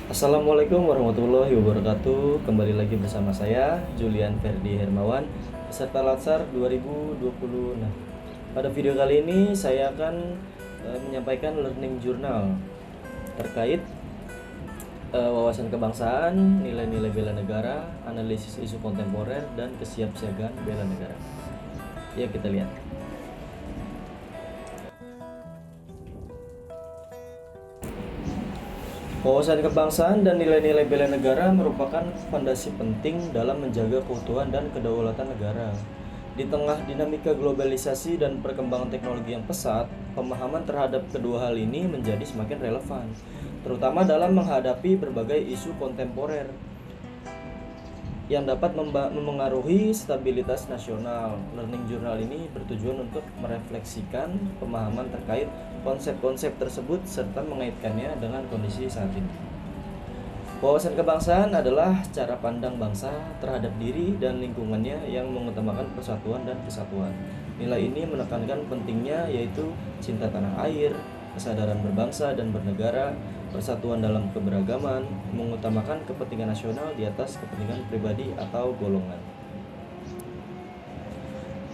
Assalamualaikum warahmatullahi wabarakatuh. Kembali lagi bersama saya Julian Ferdi Hermawan, peserta Latsar 2020. Nah, pada video kali ini saya akan menyampaikan learning journal terkait wawasan kebangsaan, nilai-nilai bela negara, analisis isu kontemporer, dan kesiapsiagaan bela negara. Ya, kita lihat. Wawasan kebangsaan dan nilai-nilai bela negara merupakan fondasi penting dalam menjaga keutuhan dan kedaulatan negara. Di tengah dinamika globalisasi dan perkembangan teknologi yang pesat, pemahaman terhadap kedua hal ini menjadi semakin relevan, terutama dalam menghadapi berbagai isu kontemporer yang dapat memengaruhi stabilitas nasional. Learning journal ini bertujuan untuk merefleksikan pemahaman terkait konsep-konsep tersebut serta mengaitkannya dengan kondisi saat ini. Wawasan kebangsaan adalah cara pandang bangsa terhadap diri dan lingkungannya yang mengutamakan persatuan dan kesatuan. Nilai ini menekankan pentingnya yaitu cinta tanah air, kesadaran berbangsa dan bernegara, persatuan dalam keberagaman, mengutamakan kepentingan nasional di atas kepentingan pribadi atau golongan.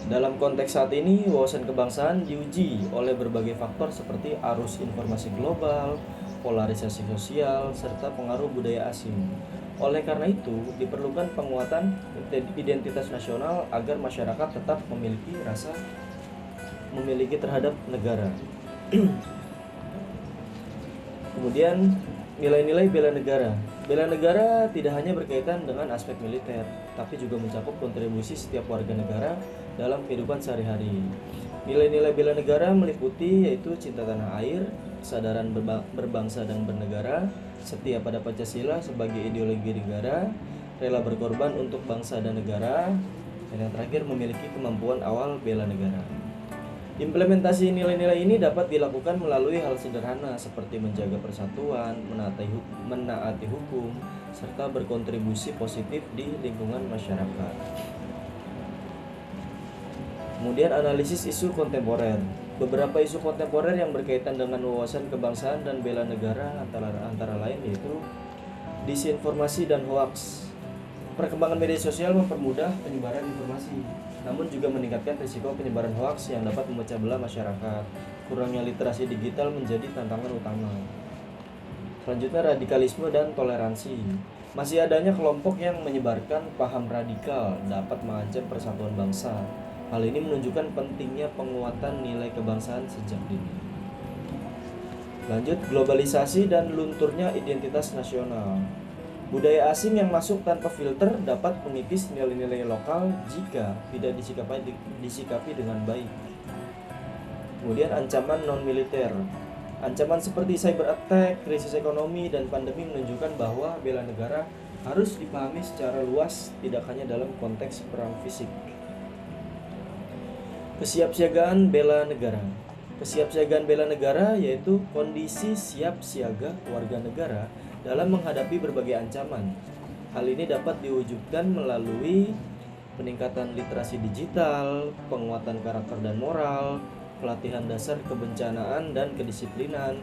Dalam konteks saat ini, wawasan kebangsaan diuji oleh berbagai faktor seperti arus informasi global, polarisasi sosial, serta pengaruh budaya asing. Oleh karena itu, diperlukan penguatan identitas nasional agar masyarakat tetap memiliki terhadap negara. Kemudian, nilai-nilai bela negara. Bela negara tidak hanya berkaitan dengan aspek militer, tapi juga mencakup kontribusi setiap warga negara dalam kehidupan sehari-hari. Nilai-nilai bela negara meliputi yaitu cinta tanah air, kesadaran berbangsa dan bernegara, setia pada Pancasila sebagai ideologi negara, rela berkorban untuk bangsa dan negara, dan yang terakhir memiliki kemampuan awal bela negara. Implementasi nilai-nilai ini dapat dilakukan melalui hal sederhana seperti menjaga persatuan, menaati hukum, serta berkontribusi positif di lingkungan masyarakat. Kemudian analisis isu kontemporer. Beberapa isu kontemporer yang berkaitan dengan wawasan kebangsaan dan bela negara antara lain yaitu disinformasi dan hoaks. Perkembangan media sosial mempermudah penyebaran informasi, namun juga meningkatkan risiko penyebaran hoaks yang dapat memecah belah masyarakat. Kurangnya literasi digital menjadi tantangan utama. Selanjutnya, radikalisme dan toleransi. Masih adanya kelompok yang menyebarkan paham radikal dapat mengancam persatuan bangsa. Hal ini menunjukkan pentingnya penguatan nilai kebangsaan sejak dini. Lanjut, globalisasi dan lunturnya identitas nasional. Budaya asing yang masuk tanpa filter dapat mengikis nilai-nilai lokal jika tidak disikapi dengan baik. Kemudian ancaman non-militer. Ancaman seperti cyber attack, krisis ekonomi, dan pandemi menunjukkan bahwa bela negara harus dipahami secara luas, tidak hanya dalam konteks perang fisik. Kesiapsiagaan bela negara. Kesiapsiagaan bela negara yaitu kondisi siap siaga warga negara dalam menghadapi berbagai ancaman. Hal ini dapat diwujudkan melalui peningkatan literasi digital, penguatan karakter dan moral, pelatihan dasar kebencanaan dan kedisiplinan,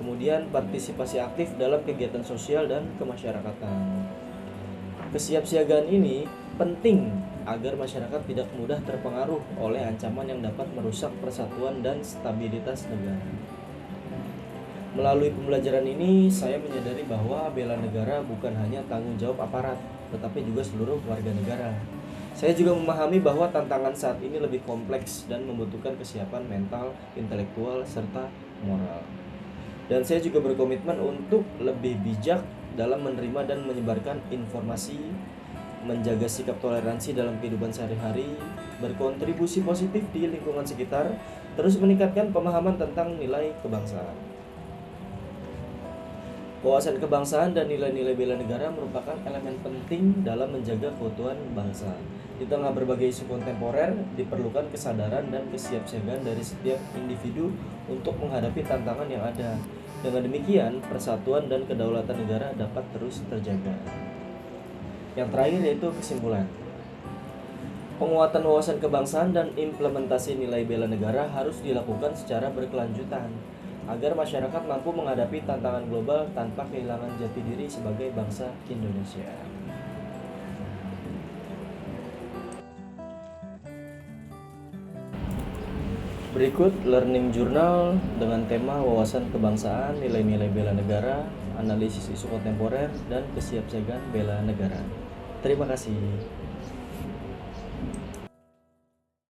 kemudian partisipasi aktif dalam kegiatan sosial dan kemasyarakatan. Kesiapsiagaan ini penting agar masyarakat tidak mudah terpengaruh oleh ancaman yang dapat merusak persatuan dan stabilitas negara. Melalui pembelajaran ini, saya menyadari bahwa bela negara bukan hanya tanggung jawab aparat, tetapi juga seluruh warga negara. Saya juga memahami bahwa tantangan saat ini lebih kompleks dan membutuhkan kesiapan mental, intelektual, serta moral. Dan saya juga berkomitmen untuk lebih bijak dalam menerima dan menyebarkan informasi, menjaga sikap toleransi dalam kehidupan sehari-hari, berkontribusi positif di lingkungan sekitar, terus meningkatkan pemahaman tentang nilai kebangsaan. Wawasan kebangsaan dan nilai-nilai bela negara merupakan elemen penting dalam menjaga keutuhan bangsa. Di tengah berbagai isu kontemporer, diperlukan kesadaran dan kesiapsiagaan dari setiap individu untuk menghadapi tantangan yang ada. Dengan demikian, persatuan dan kedaulatan negara dapat terus terjaga. Yang terakhir yaitu kesimpulan. Penguatan wawasan kebangsaan dan implementasi nilai bela negara harus dilakukan secara berkelanjutan. agar masyarakat mampu menghadapi tantangan global tanpa kehilangan jati diri sebagai bangsa Indonesia. Berikut learning journal dengan tema wawasan kebangsaan, nilai-nilai bela negara, analisis isu kontemporer, dan kesiapsiagaan bela negara. Terima kasih.